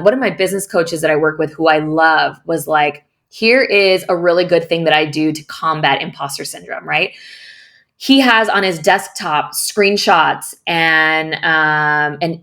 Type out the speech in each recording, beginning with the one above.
one of my business coaches that I work with who I love was like, here is a really good thing that I do to combat imposter syndrome, right? He has on his desktop screenshots and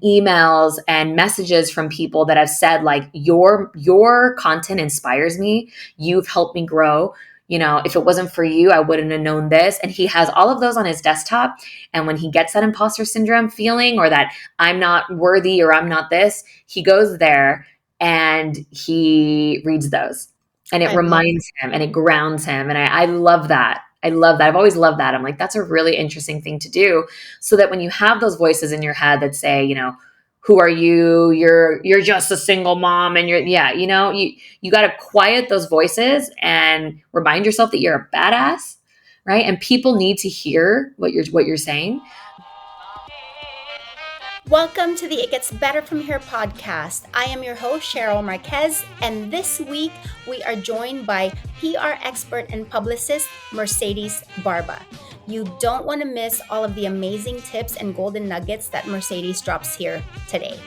emails and messages from people that have said like, your content inspires me. You've helped me grow. You know, if it wasn't for you, I wouldn't have known this. And he has all of those on his desktop. And when he gets that imposter syndrome feeling or that I'm not worthy or I'm not this, he goes there and he reads those. And it reminds him and it grounds him. And I love that. I love that. I've always loved that. I'm like, that's a really interesting thing to do so that when you have those voices in your head that say, you know, who are you? You're just a single mom and you got to quiet those voices and remind yourself that you're a badass, right? And people need to hear what you're saying. Welcome to the It Gets Better From Here podcast. I am your host, Cheryl Marquez, and this week we are joined by PR expert and publicist, Mercedes Barba. You don't want to miss all of the amazing tips and golden nuggets that Mercedes drops here today.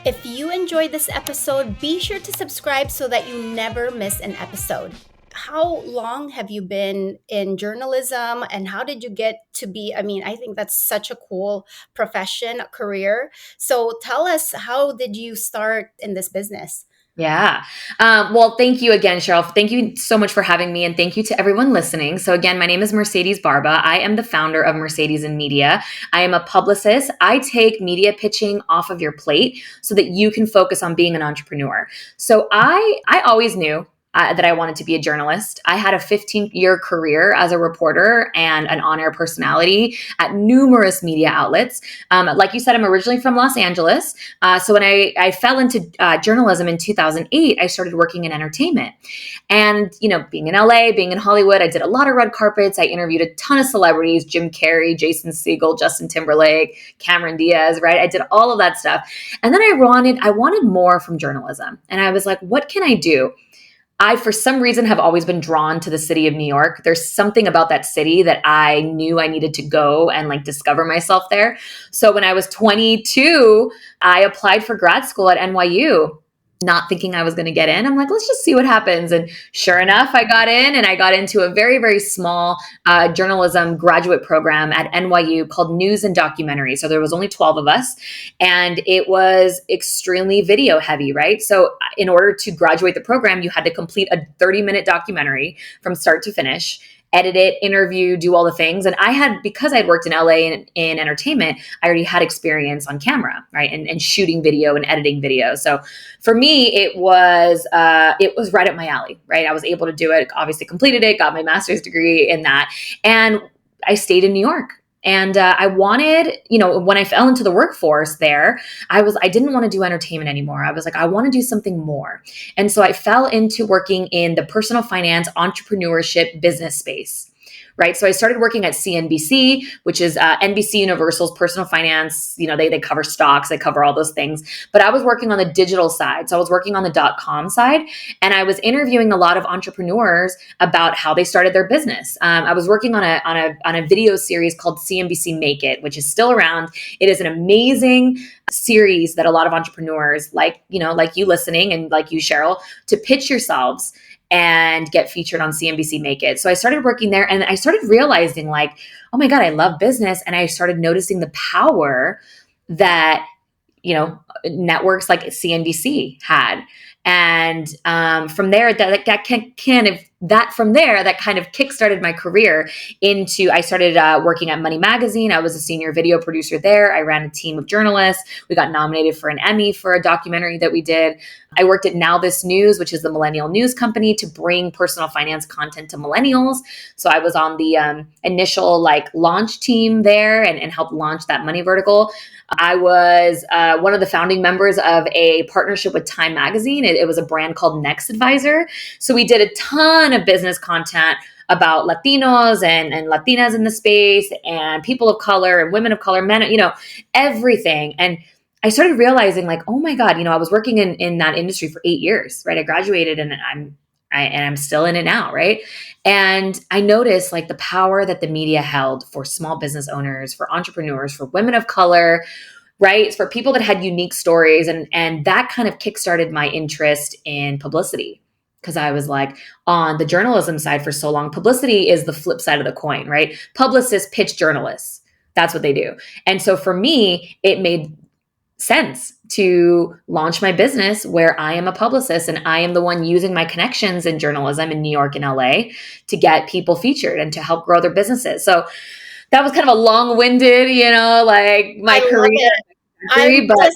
If you enjoyed this episode, be sure to subscribe so that you never miss an episode. How long have you been in journalism and how did you get to be, I think that's such a cool profession, career. So tell us, how did you start in this business? Yeah. Well, thank you again, Cheryl. Thank you so much for having me. And thank you to everyone listening. So again, my name is Mercedes Barba. I am the founder of Mercedes in Media. I am a publicist. I take media pitching off of your plate so that you can focus on being an entrepreneur. So I always knew that I wanted to be a journalist. I had a 15-year career as a reporter and an on-air personality at numerous media outlets. Like you said, I'm originally from Los Angeles. So when I fell into journalism in 2008, I started working in entertainment. And, you know, being in LA, being in Hollywood, I did a lot of red carpets. I interviewed a ton of celebrities, Jim Carrey, Jason Segel, Justin Timberlake, Cameron Diaz, right? I did all of that stuff. And then I wanted more from journalism. And I was like, what can I do? I, for some reason, have always been drawn to the city of New York. There's something about that city that I knew I needed to go and like discover myself there. So when I was 22, I applied for grad school at NYU, not thinking I was going to get in. I'm like, let's just see what happens. And sure enough, I got in and I got into a very, very small journalism graduate program at NYU called News and Documentary. So there was only 12 of us and it was extremely video heavy, right? So in order to graduate the program, you had to complete a 30-minute documentary from start to finish, edit it, interview, do all the things. And because I'd worked in LA in entertainment, I already had experience on camera, right? And shooting video and editing video. So for me, it was right up my alley, right? I was able to do it, obviously completed it, got my master's degree in that. And I stayed in New York. And I wanted, when I fell into the workforce there, I didn't want to do entertainment anymore. I was like, I want to do something more. And so I fell into working in the personal finance, entrepreneurship business space. Right. So I started working at CNBC, which is NBC Universal's personal finance. They cover stocks, they cover all those things. But I was working on the digital side. So I was working on the .com side, and I was interviewing a lot of entrepreneurs about how they started their business. I was working on a video series called CNBC Make It, which is still around. It is an amazing series that a lot of entrepreneurs like you listening and like you, Cheryl, to pitch yourselves and get featured on CNBC Make It. So I started working there and I started realizing like, oh my God, I love business. And I started noticing the power that, networks like CNBC had. And from there, that kind of kickstarted my career into, I started working at Money Magazine. I was a senior video producer there. I ran a team of journalists. We got nominated for an Emmy for a documentary that we did. I worked at Now This News, which is the millennial news company, to bring personal finance content to millennials. So I was on the initial launch team there and helped launch that money vertical. I was one of the founding members of a partnership with Time Magazine. It was a brand called Next Advisor. So we did a ton of business content about Latinos and Latinas in the space and people of color and women of color, men, everything. And I started realizing oh my God, I was working in that industry for 8 years, right? I graduated and I'm still in it now, right? And I noticed the power that the media held for small business owners, for entrepreneurs, for women of color, right? For people that had unique stories. And that kind of kickstarted my interest in publicity. Because I was like, on the journalism side for so long, publicity is the flip side of the coin, right? Publicists pitch journalists. That's what they do. And so for me, it made sense to launch my business where I am a publicist and I am the one using my connections in journalism in New York and LA to get people featured and to help grow their businesses. So that was kind of a long-winded, like my I love career, it. but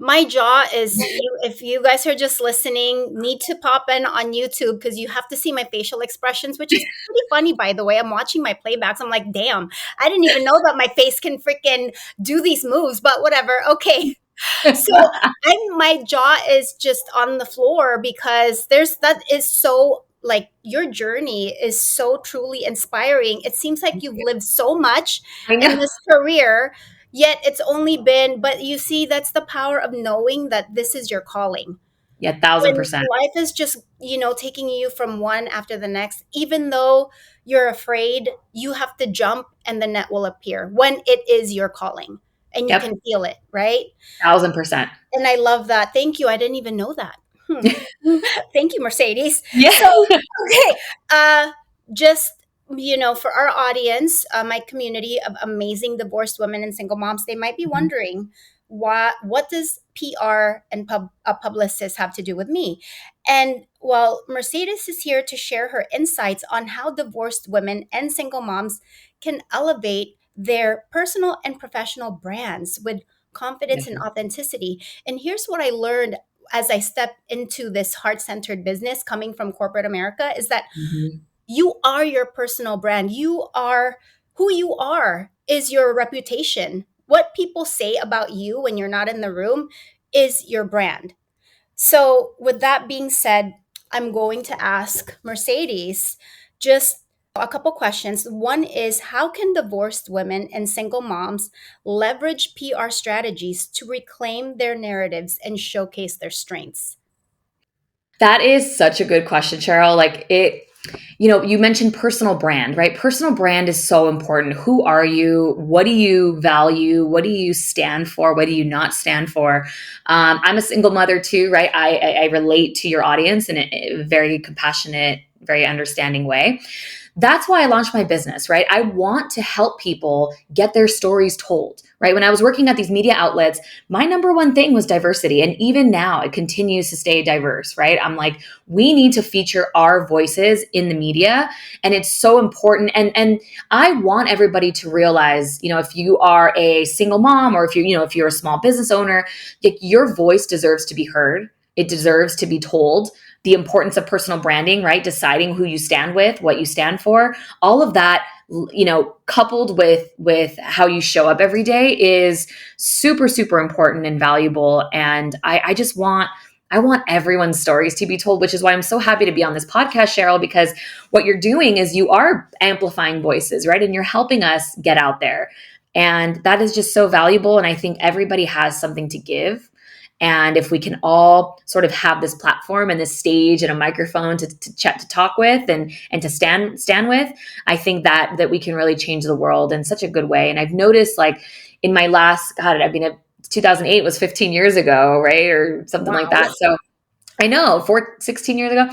My jaw is if you guys are just listening, need to pop in on YouTube because you have to see my facial expressions, which is pretty funny, by the way. I'm watching my playbacks. I'm like, damn, I didn't even know that my face can freaking do these moves, but whatever. Okay. So my jaw is just on the floor because that is so like your journey is so truly inspiring. It seems like you've lived so much I in know. this career, yet it's only been, but you see, that's the power of knowing that this is your calling. Yeah, When 1,000%. life is just, taking you from one after the next, even though you're afraid, you have to jump and the net will appear when it is your calling and you Yep, can feel it, right? 1,000%. And I love that. Thank you. I didn't even know that. Thank you, Mercedes. Yeah. So, okay. Just, for our audience, my community of amazing divorced women and single moms, they might be wondering, what does PR and a publicist have to do with me? And well, Mercedes is here to share her insights on how divorced women and single moms can elevate their personal and professional brands with confidence and authenticity. And here's what I learned as I stepped into this heart-centered business coming from corporate America is that Mhm. you are your personal brand. You are who you are is your reputation. What people say about you when you're not in the room is your brand. So, with that being said, I'm going to ask Mercedes just a couple questions. One is, how can divorced women and single moms leverage PR strategies to reclaim their narratives and showcase their strengths? That is such a good question, Cheryl. You mentioned personal brand, right? Personal brand is so important. Who are you? What do you value? What do you stand for? What do you not stand for? I'm a single mother too, right? I relate to your audience in a very compassionate, very understanding way. That's why I launched my business, right? I want to help people get their stories told, right? When I was working at these media outlets, my number one thing was diversity. And even now it continues to stay diverse, right? I'm like, we need to feature our voices in the media. And it's so important. And I want everybody to realize, if you are a single mom or if you're a small business owner, like, your voice deserves to be heard. It deserves to be told. The importance of personal branding, right? Deciding who you stand with, what you stand for, all of that, coupled with how you show up every day is super, super important and valuable. And I want everyone's stories to be told, which is why I'm so happy to be on this podcast, Cheryl, because what you're doing is you are amplifying voices, right? And you're helping us get out there. And that is just so valuable. And I think everybody has something to give. And if we can all sort of have this platform and this stage and a microphone to chat, to talk with and to stand with, I think that we can really change the world in such a good way. And I've noticed, like, in my last, 2008 was 15 years ago, right? Or something like that. So I know 16 years ago,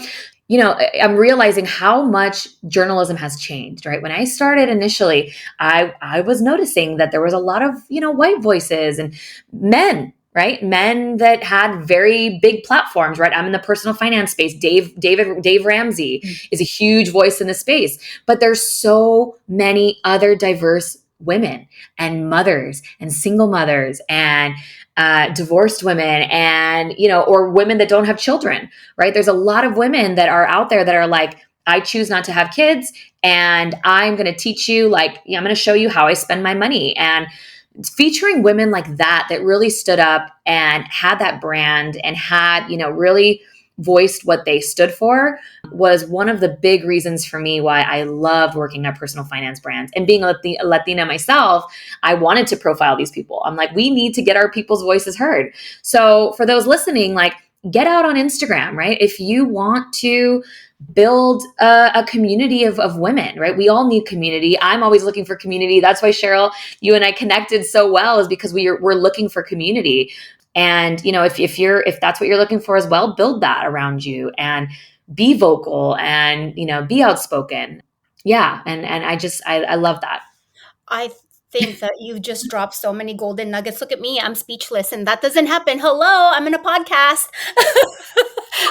I'm realizing how much journalism has changed, right? When I started initially, I was noticing that there was a lot of, white voices and men, right? Men that had very big platforms, right? I'm in the personal finance space. Dave Ramsey is a huge voice in the space, but there's so many other diverse women and mothers and single mothers and divorced women and, or women that don't have children, right? There's a lot of women that are out there that are like, I choose not to have kids and I'm going to teach you, I'm going to show you how I spend my money. And featuring women like that really stood up and had that brand and had, really voiced what they stood for was one of the big reasons for me why I loved working at personal finance brands. And being a Latina myself, I wanted to profile these people. I'm like, we need to get our people's voices heard. So for those listening, get out on Instagram, right? If you want to build a community of women, right? We all need community. I'm always looking for community. That's why, Cheryl, you and I connected so well, is because we're looking for community. And, if that's what you're looking for as well, build that around you and be vocal and, be outspoken. Yeah. And I love that. I think that you just dropped so many golden nuggets. Look at me, I'm speechless, and that doesn't happen. Hello, I'm in a podcast.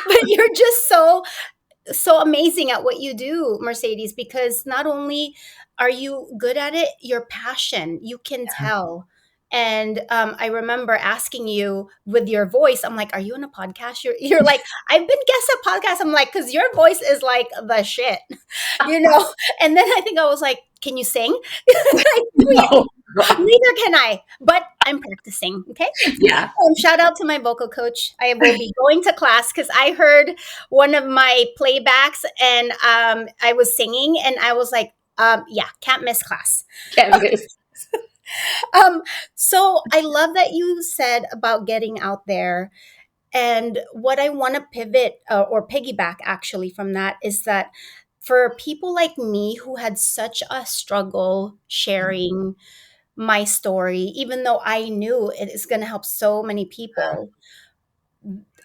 But you're just so amazing at what you do, Mercedes, because not only are you good at it, your passion, you can tell. And I remember asking you with your voice, I'm like, are you in a podcast? You're like, I've been guest at podcasts. I'm like, because your voice is like the shit, you know? And then I think I was like, can you sing? No. Neither can I, but I'm practicing. Okay. Yeah. Shout out to my vocal coach. I will be going to class because I heard one of my playbacks and I was singing and I was like, yeah, can't miss class. Can't miss. So I love that you said about getting out there. And what I want to pivot or piggyback actually from that is that for people like me who had such a struggle sharing my story, even though I knew it is going to help so many people,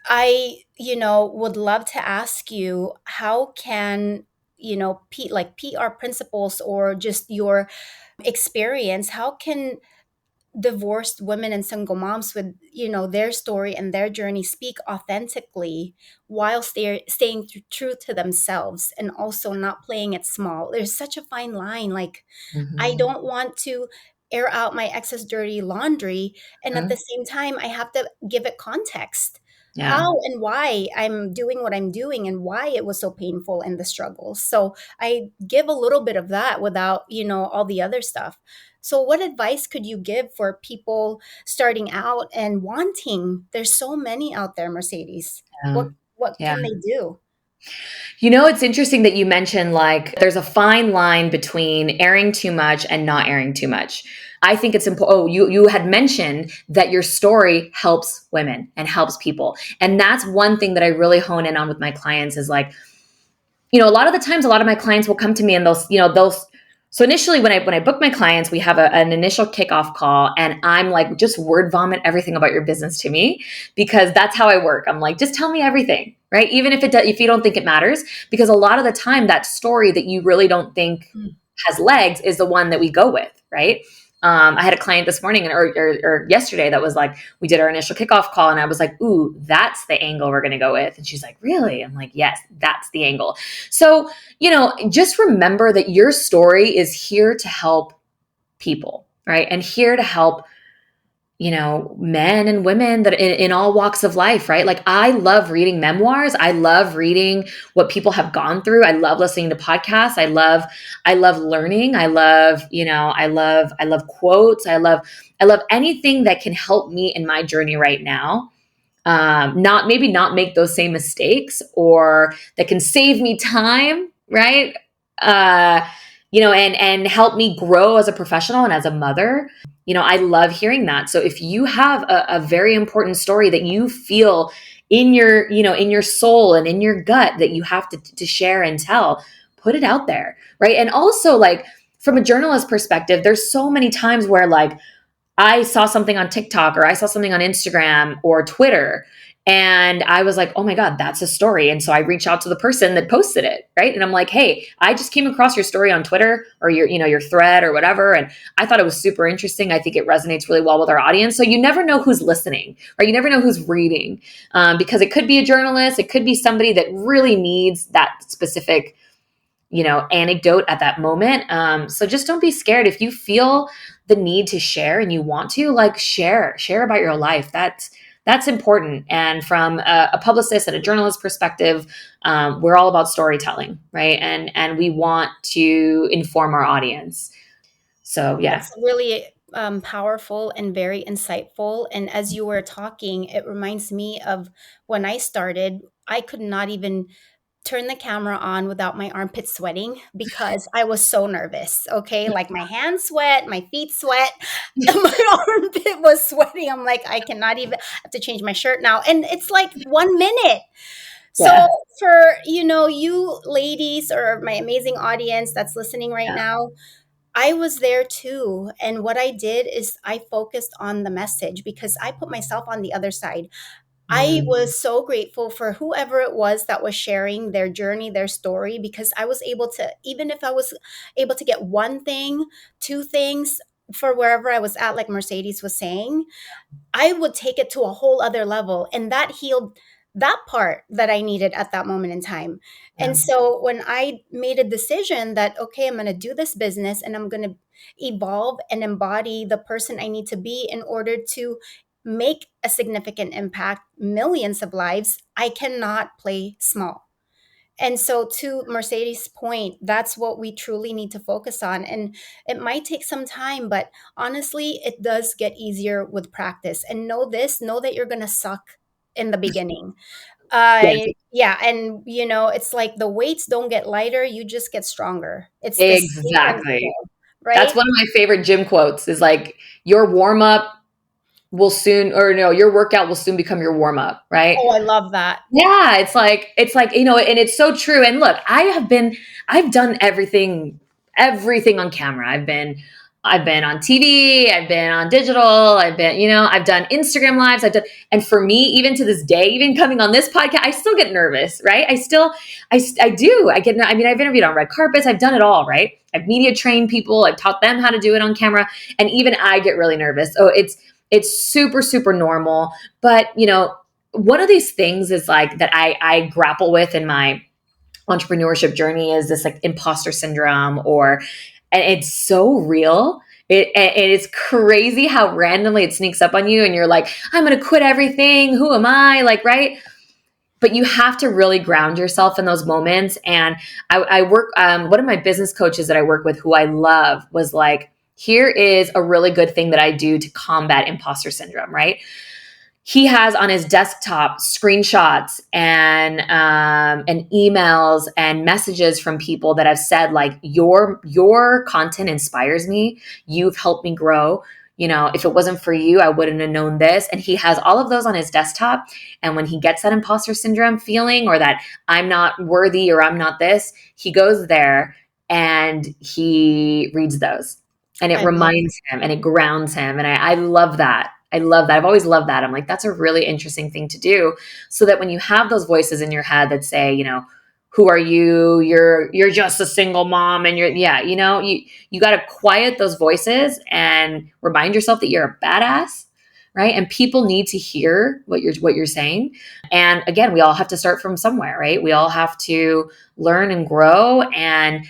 I, would love to ask you, how can, like PR principles or just your experience, how can divorced women and single moms with, their story and their journey speak authentically while staying true to themselves and also not playing it small? There's such a fine line. Like, I Mhm. don't want to air out my ex's dirty laundry. And at the same time, I have to give it context. Yeah. How and why I'm doing what I'm doing and why it was so painful and the struggles. So I give a little bit of that without, all the other stuff. So what advice could you give for people starting out and wanting? There's so many out there, Mercedes. Yeah. What Yeah. can they do? It's interesting that you mentioned like there's a fine line between airing too much and not airing too much. I think it's important. Oh, you had mentioned that your story helps women and helps people. And that's one thing that I really hone in on with my clients is like, a lot of the times, a lot of my clients will come to me and they'll so initially when I book my clients, we have an initial kickoff call and I'm like, just word vomit everything about your business to me because that's how I work. I'm like, just tell me everything, right? Even if you don't think it matters, because a lot of the time that story that you really don't think has legs is the one that we go with, right? I had a client this morning or yesterday that was like, we did our initial kickoff call and I was like, ooh, that's the angle we're going to go with. And she's like, really? I'm like, yes, that's the angle. So, just remember that your story is here to help people, right? And here to help men and women that in all walks of life, right? Like I love reading memoirs. I love reading what people have gone through. I love listening to podcasts. I love learning. I love quotes. I love anything that can help me in my journey right now. Not make those same mistakes or that can save me time, right? And help me grow as a professional and as a mother. I love hearing that. So if you have a very important story that you feel in your soul and in your gut that you have to share and tell, put it out there, right? And also like from a journalist perspective, there's so many times where like I saw something on TikTok or I saw something on Instagram or Twitter and I was like, oh my God, that's a story. And so I reached out to the person that posted it, right? And I'm like, hey, I just came across your story on Twitter or your thread or whatever. And I thought it was super interesting. I think it resonates really well with our audience. So you never know who's listening, right? You never know who's reading because it could be a journalist. It could be somebody that really needs that specific anecdote at that moment. So just don't be scared. If you feel the need to share and you want to like share about your life, that's important. And from a publicist and a journalist perspective, we're all about storytelling, right? And we want to inform our audience. So yeah. That's really powerful and very insightful. And as you were talking, it reminds me of when I started, I could not even turn the camera on without my armpits sweating because I was so nervous. Okay. Like my hands sweat, my feet sweat, my armpit was sweating. I'm like, I cannot even have to change my shirt now. And it's like 1 minute. So Yeah. for, you ladies or my amazing audience that's listening right Yeah. now, I was there too. And what I did is I focused on the message because I put myself on the other side. I Mm. was so grateful for whoever it was that was sharing their journey, their story, because I was able to, even if I was able to get one thing, two things for wherever I was at, like Mercedes was saying, I would take it to a whole other level. And that healed that part that I needed at that moment in time. Yeah. And so when I made a decision that, okay, I'm going to do this business and I'm going to evolve and embody the person I need to be in order to make a significant impact, millions of lives, I cannot play small. And so, to Mercedes' point, that's what we truly need to focus on. And it might take some time, but honestly, it does get easier with practice. And know that you're going to suck in the beginning. Yes. Yeah. And, it's like the weights don't get lighter, you just get stronger. It's the same Exactly. principle, That's right? one of my favorite gym quotes is like your warm up will soon, or no, your workout will soon become your warm up, right? Oh, I love that. Yeah, it's like, and it's so true. And look, I've done everything on camera. I've been on TV, I've been on digital, I've done Instagram lives, and for me, even to this day, even coming on this podcast, I still get nervous, right? I do. I've interviewed on red carpets, I've done it all, right? I've media trained people, I've taught them how to do it on camera, and even I get really nervous. So it's super, super normal. But one of these things is like that I grapple with in my entrepreneurship journey is this like imposter syndrome, and it's so real. It is crazy how randomly it sneaks up on you and you're like, I'm going to quit everything. Who am I? Like, right. But you have to really ground yourself in those moments. And I work, one of my business coaches that I work with who I love was like, here is a really good thing that I do to combat imposter syndrome, right? He has on his desktop screenshots and emails and messages from people that have said like your content inspires me. You've helped me grow. If it wasn't for you, I wouldn't have known this. And he has all of those on his desktop. And when he gets that imposter syndrome feeling or that I'm not worthy or I'm not this, he goes there and he reads those. And it I love reminds him and it grounds him. And I love that. I love that. I've always loved that. I'm like, that's a really interesting thing to do. So that when you have those voices in your head that say, who are you? You're just a single mom and you got to quiet those voices and remind yourself that you're a badass, right? And people need to hear what you're saying. And again, we all have to start from somewhere, right? We all have to learn and grow, and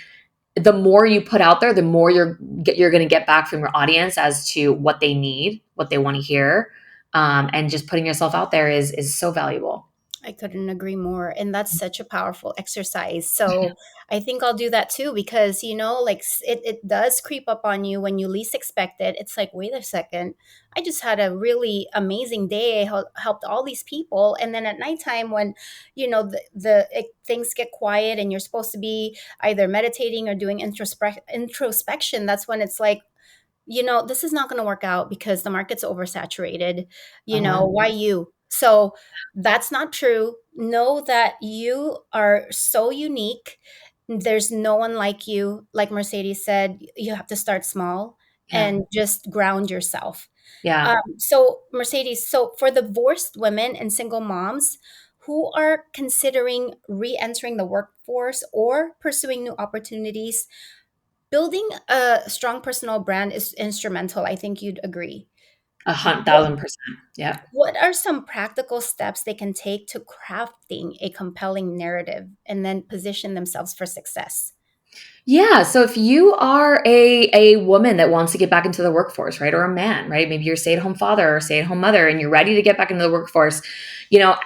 the more you put out there, the more you're going to get back from your audience as to what they need, what they want to hear, and just putting yourself out there is so valuable. I couldn't agree more. And that's such a powerful exercise. So I think I'll do that too, because, like it does creep up on you when you least expect it. It's like, wait a second, I just had a really amazing day. I helped all these people. And then at nighttime when, things get quiet and you're supposed to be either meditating or doing introspection, that's when it's like, this is not going to work out because the market's oversaturated. Uh-huh. Why you? So that's not true. Know that you are so unique. There's no one like you. Like Mercedes said, you have to start small Yeah. and just ground yourself. Yeah. So, Mercedes, so for divorced women and single moms who are considering re entering the workforce or pursuing new opportunities, building a strong personal brand is instrumental. I think you'd agree. What, 1,000%. Yeah. what are some practical steps they can take to crafting a compelling narrative and then position themselves for success? Yeah. So if you are a woman that wants to get back into the workforce, right? Or a man, right? Maybe you're a stay-at-home father or stay-at-home mother and you're ready to get back into the workforce,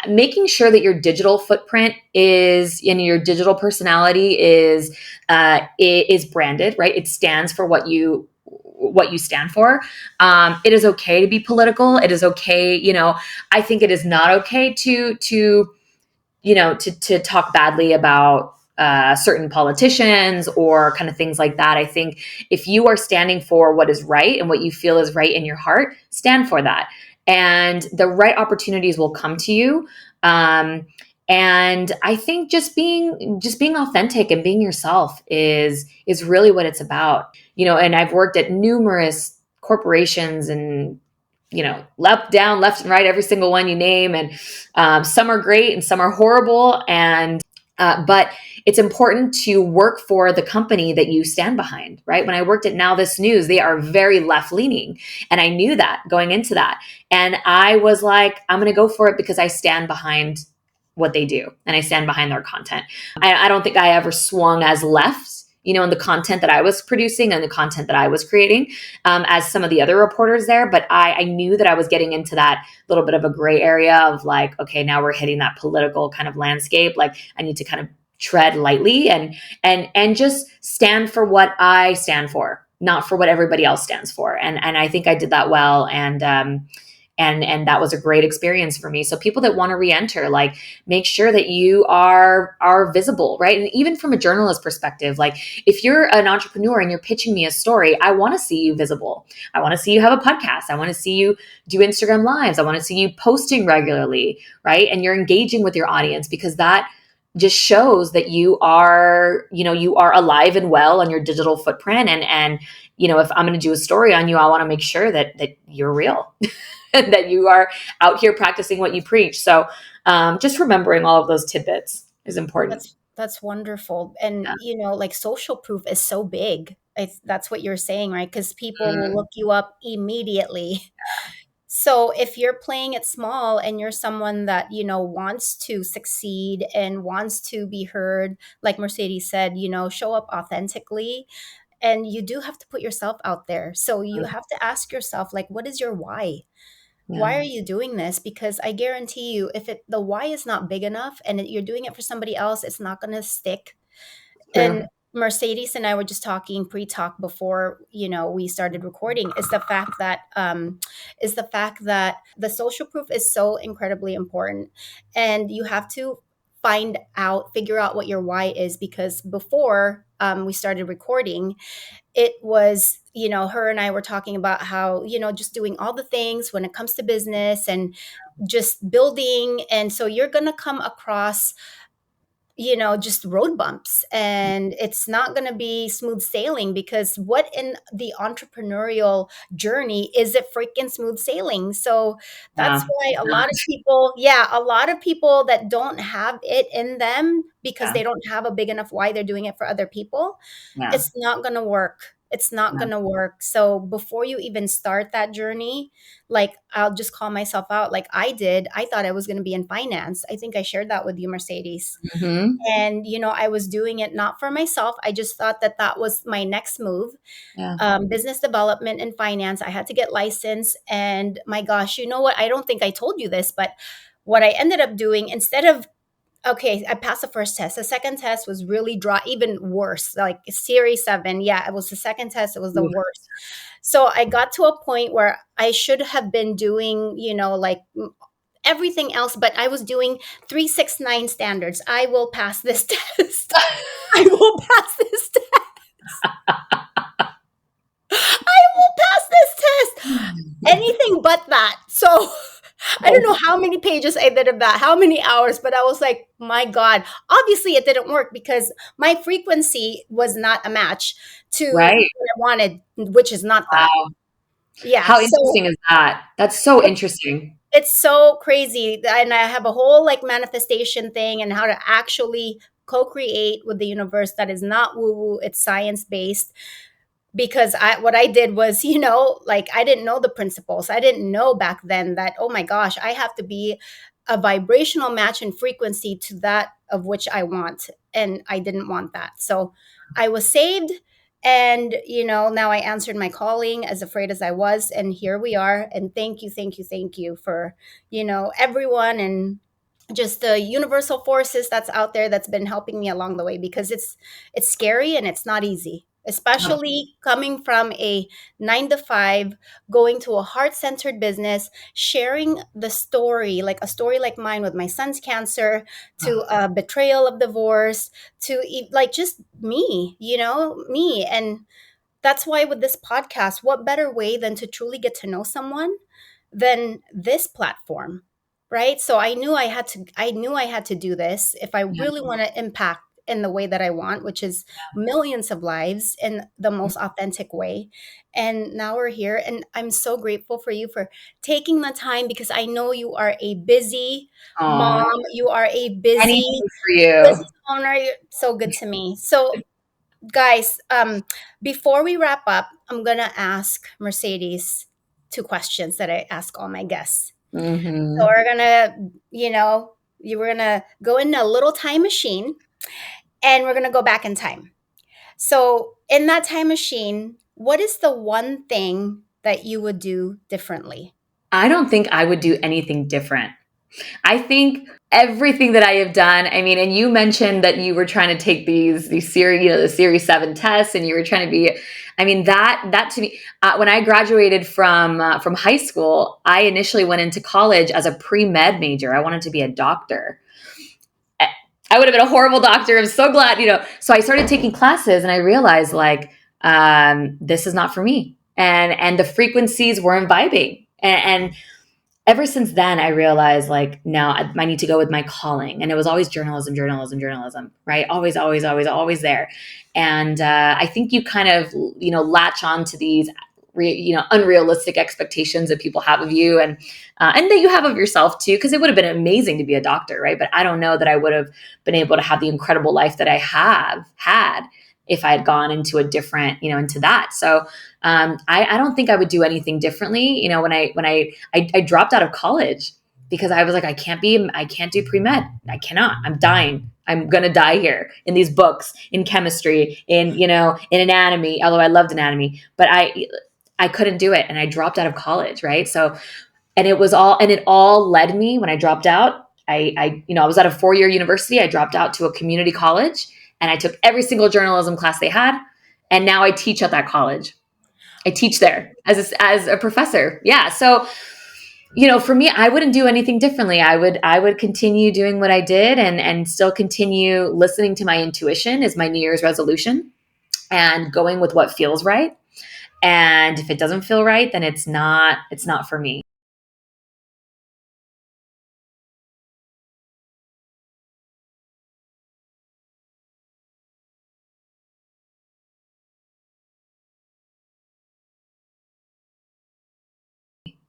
making sure that your digital footprint is and your digital personality is branded, right? It stands for what you stand for. It is okay to be political. It is okay. I think it is not okay to talk badly about certain politicians or kind of things like that. I think if you are standing for what is right and what you feel is right in your heart, stand for that. And the right opportunities will come to you. And I think just being authentic and being yourself is really what it's about. And I've worked at numerous corporations, and left and right, every single one you name. And some are great and some are horrible. And but it's important to work for the company that you stand behind, right? When I worked at Now This News, they are very left leaning. And I knew that going into that. And I was like, I'm going to go for it because I stand behind what they do and I stand behind their content. I don't think I ever swung as left, in the content that I was producing and the content that I was creating, as some of the other reporters there. But I knew that I was getting into that little bit of a gray area of like, okay, now we're hitting that political kind of landscape. Like I need to kind of tread lightly and just stand for what I stand for, not for what everybody else stands for. And I think I did that well. And that was a great experience for me. So people that want to re-enter, like make sure that you are visible, right? And even from a journalist perspective, like if you're an entrepreneur and you're pitching me a story, I want to see you visible. I want to see you have a podcast. I want to see you do Instagram lives. I want to see you posting regularly, right? And you're engaging with your audience, because that just shows that you are alive and well on your digital footprint. And if I'm going to do a story on you, I want to make sure that you're real. That you are out here practicing what you preach. So just remembering all of those tidbits is important. That's wonderful. And, Yeah. like social proof is so big. That's what you're saying, right? Because people will Mhm. look you up immediately. So if you're playing it small and you're someone that, wants to succeed and wants to be heard, like Mercedes said, show up authentically. And you do have to put yourself out there. So you have to ask yourself, like, what is your why? Yeah. Why are you doing this? Because I guarantee you, if the why is not big enough and you're doing it for somebody else, it's not going to stick. And True. Mercedes and I were just talking pre-talk before, we started recording, is the fact that the social proof is so incredibly important. And you have to figure out what your why is, because before we started recording, it was, her and I were talking about how, just doing all the things when it comes to business and just building. And so you're going to come across, just road bumps, and it's not going to be smooth sailing, because what in the entrepreneurial journey is it freaking smooth sailing? So that's Yeah. why It's a lot of people that don't have it in them because not. they don't have a big enough why they're doing it for other people, Yeah. it's not going to work. It's not Yeah. going to work. So before you even start that journey, like I'll just call myself out like I did. I thought I was going to be in finance. I think I shared that with you, Mercedes. Hmm. And, I was doing it not for myself. I just thought that that was my next move. Yeah. Business development and finance. I had to get licensed. And my gosh, you know what? I don't think I told you this, but what I ended up doing, instead of okay, I passed the first test. The second test was really dry, even worse, like Series 7. Yeah, it was the second test. It was the Ooh. worst. So I got to a point where I should have been doing, like everything else, but I was doing 369 standards. I will pass this test. I will pass this test. I will pass this test. Anything but that. So I don't know how many pages I did of that, how many hours, but I was like, my God, obviously it didn't work because my frequency was not a match to Right. what I wanted, which is not that. Wow. Yeah. How So interesting is that? That's so interesting. it's so crazy. And I have a whole like manifestation thing and how to actually co-create with the universe that is not woo-woo, it's science-based. Because what I did was, like I didn't know the principles. I didn't know back then that, oh my gosh, I have to be a vibrational match in frequency to that of which I want. And I didn't want that. So I was saved. And, now I answered my calling, as afraid as I was. And here we are. And thank you for, everyone and just the universal forces that's out there that's been helping me along the way, because it's scary and it's not easy, Oh, especially coming from a 9 to 5, going to a heart-centered business, sharing the story, like a story like mine with my son's cancer, to oh, a betrayal of divorce, to like just me. And that's why with this podcast, what better way than to truly get to know someone than this platform? right? So I knew I had to do this if I Yeah. really want to impact in the way that I want, which is millions of lives in the most authentic way. And now we're here, and I'm so grateful for you for taking the time, because I know you are a busy Oh, mom, you are a busy anything for you. business owner. You're so good to me. So guys, before we wrap up, I'm gonna ask Mercedes two questions that I ask all my guests. So Hmm. we're gonna, you were gonna go in a little time machine, and we're gonna go back in time. So in that time machine, what is the one thing that you would do differently? I don't think I would do anything different. I think everything that I have done, I mean, and you mentioned that you were trying to take these series, the Series 7 tests, and you were trying to be, I mean, that to me, when I graduated from high school, I initially went into college as a pre-med major. I wanted to be a doctor. I would have been a horrible doctor. I'm so glad, So I started taking classes, and I realized like, this is not for me. And the frequencies weren't vibing. And ever since then, I realized like now I need to go with my calling. And it was always journalism, journalism, journalism, right? Always, always, always, always there. And I think you kind of, latch on to these, unrealistic expectations that people have of you, and that you have of yourself too, because it would have been amazing to be a doctor, right? But I don't know that I would have been able to have the incredible life that I have had if I had gone into a different, into that. So I don't think I would do anything differently. When I dropped out of college because I was like, I can't do pre-med. I cannot. I'm dying. I'm gonna die here in these books, in chemistry, in anatomy. Although I loved anatomy, but I couldn't do it, and I dropped out of college. Right. So, it all led me when I dropped out. I was at a 4-year university. I dropped out to a community college, and I took every single journalism class they had, and now I teach at that college. I teach there as a professor. Yeah. So, for me, I wouldn't do anything differently. I would continue doing what I did, and still continue listening to my intuition is my New Year's resolution, and going with what feels right. And if it doesn't feel right, then it's not for me.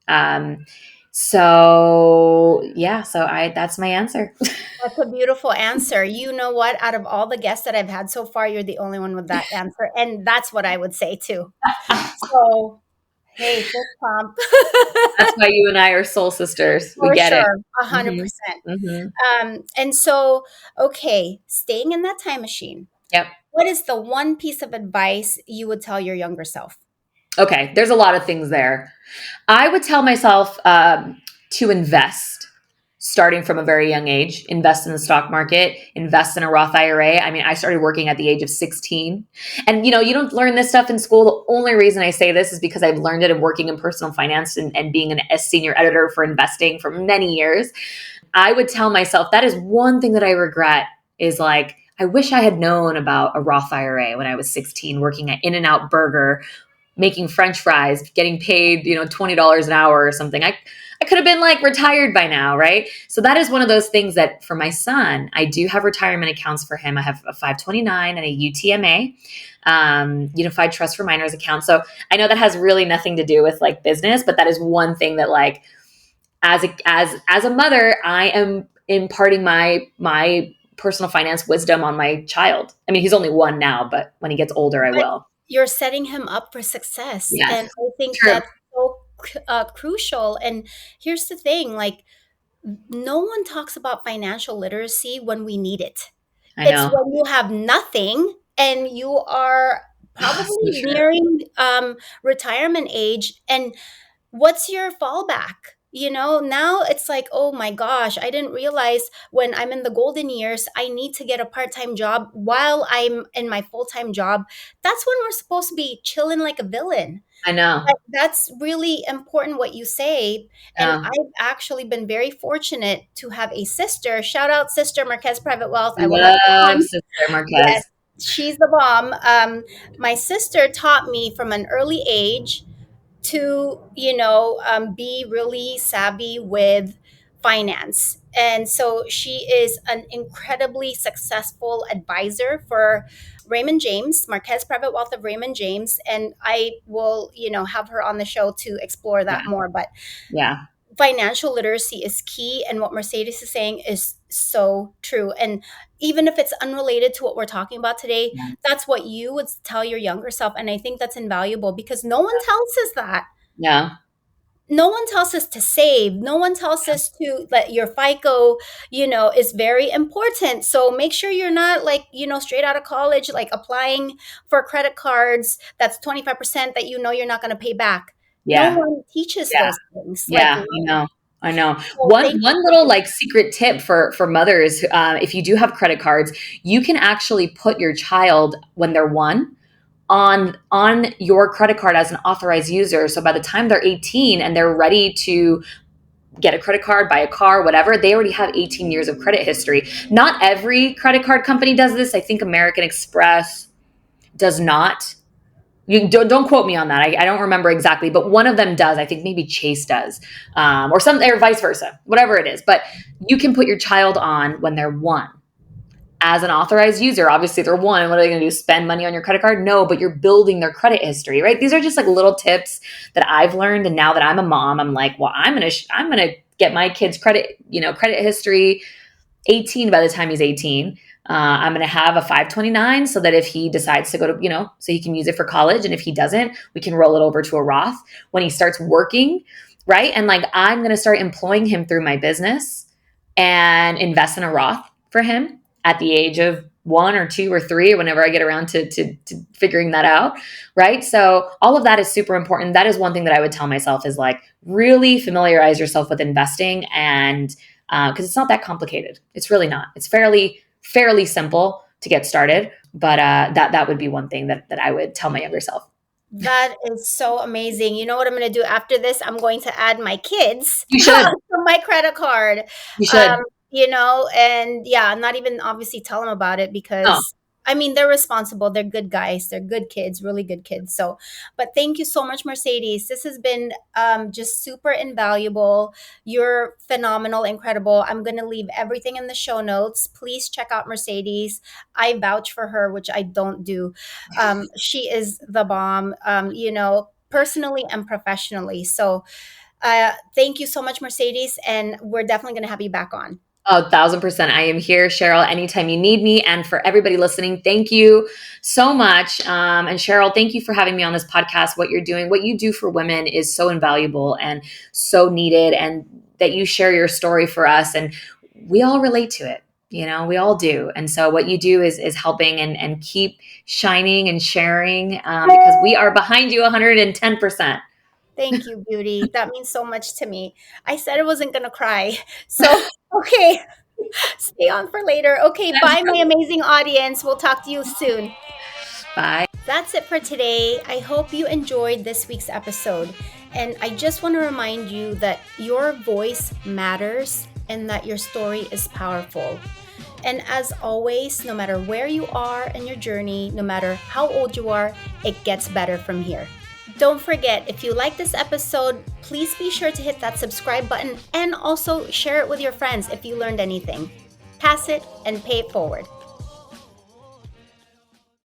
Um, so yeah, that's my answer. That's a beautiful answer. You know what? Out of all the guests that I've had so far, you're the only one with that answer. And that's what I would say too. So, hey, fist pump. That's why you and I are soul sisters. We For get it. sure. Hmm. 100%. Hmm. And so, okay, staying in that time machine, Yep. what is the one piece of advice you would tell your younger self? Okay. There's a lot of things there. I would tell myself to invest starting from a very young age, invest in the stock market, invest in a Roth IRA. I mean, I started working at the age of 16. And, you don't learn this stuff in school. The only reason I say this is because I've learned it in working in personal finance, and being a senior editor for investing for many years. I would tell myself that is one thing that I regret is like, I wish I had known about a Roth IRA when I was 16, working at In-N-Out Burger, making French fries, getting paid, $20 an hour or something. I could have been like retired by now, right? So that is one of those things that for my son, I do have retirement accounts for him. I have a 529 and a UTMA, Unified Trust for Minors account. So I know that has really nothing to do with like business, but that is one thing that like as a mother, I am imparting my personal finance wisdom on my child. I mean, he's only one now, but when he gets older, I But will. you're setting him up for success. Yes, And I think true. that's so crucial. And here's the thing, like, no one talks about financial literacy when we need it. I It's know. when you have nothing and you are So probably true. nearing retirement age. And what's your fallback? Now it's like, oh my gosh, I didn't realize when I'm in the golden years, I need to get a part time job while I'm in my full time job. That's when we're supposed to be chilling like a villain. I know. But that's really important what you say. And Yeah. I've actually been very fortunate to have a sister. Shout out, Sister Marquez Private Wealth. I I will not be love wrong. Sister Yes, Marquez. she's the bomb. My sister taught me from an early age to be really savvy with finance. And so she is an incredibly successful advisor for Raymond James, Marquez Private Wealth of Raymond James. And I will, have her on the show to explore Yeah. that more. But Yeah. financial literacy is key. And what Mercedes is saying is so true. And even if it's unrelated to what we're talking about today, Yeah. that's what you would tell your younger self. And I think that's invaluable because no one tells us that. Yeah. No one tells us to save. No one tells us that your FICO, is very important. So make sure you're not straight out of college, like applying for credit cards. That's 25% that you're not going to pay back. No Yeah. one teaches Yeah. those things. Yeah. I know. So One little secret tip for mothers, if you do have credit cards, you can actually put your child when they're 1 on your credit card as an authorized user. So by the time they're 18 and they're ready to get a credit card, buy a car, whatever, they already have 18 years of credit history. Not every credit card company does this. I think American Express does not. You don't quote me on that. I don't remember exactly, but one of them does. I think maybe Chase does, or vice versa, whatever it is. But you can put your child on when they're 1 as an authorized user. Obviously, they're 1. What are they going to do? Spend money on your credit card? No, but you're building their credit history, right? These are just little tips that I've learned. And now that I'm a mom, I'm like, well, I'm going to get my kid's credit history 18 by the time he's 18. I'm going to have a 529 so that if he decides to go to, so he can use it for college. And if he doesn't, we can roll it over to a Roth when he starts working, right? And I'm going to start employing him through my business and invest in a Roth for him at the age of 1 or 2 or 3, or whenever I get around to figuring that out, right? So all of that is super important. That is one thing that I would tell myself is really familiarize yourself with investing, and because it's not that complicated. It's really not. It's fairly simple to get started, but that would be one thing that I would tell my younger self. That is so amazing. You know what I'm going to do after this? I'm going to add my kids You should. to my credit card. You should. And yeah, I'm not even obviously tell them about it because they're responsible. They're good guys. They're good kids, really good kids. So, but thank you so much, Mercedes. This has been just super invaluable. You're phenomenal, incredible. I'm going to leave everything in the show notes. Please check out Mercedes. I vouch for her, which I don't do. She is the bomb, personally and professionally. So thank you so much, Mercedes. And we're definitely going to have you back on. Oh, 1,000%. I am here, Cheryl, anytime you need me. And for everybody listening, thank you so much. And Cheryl, thank you for having me on this podcast. What you're doing, what you do for women is so invaluable and so needed, and that you share your story for us. And we all relate to it. We all do. And so what you do is helping and keep shining and sharing because we are behind you 110%. Thank you, beauty. That means so much to me. I said I wasn't going to cry. So, okay. Stay on for later. Okay, bye, my amazing audience. We'll talk to you soon. Bye. That's it for today. I hope you enjoyed this week's episode. And I just want to remind you that your voice matters and that your story is powerful. And as always, no matter where you are in your journey, no matter how old you are, it gets better from here. Don't forget, if you like this episode, please be sure to hit that subscribe button and also share it with your friends if you learned anything. Pass it and pay it forward.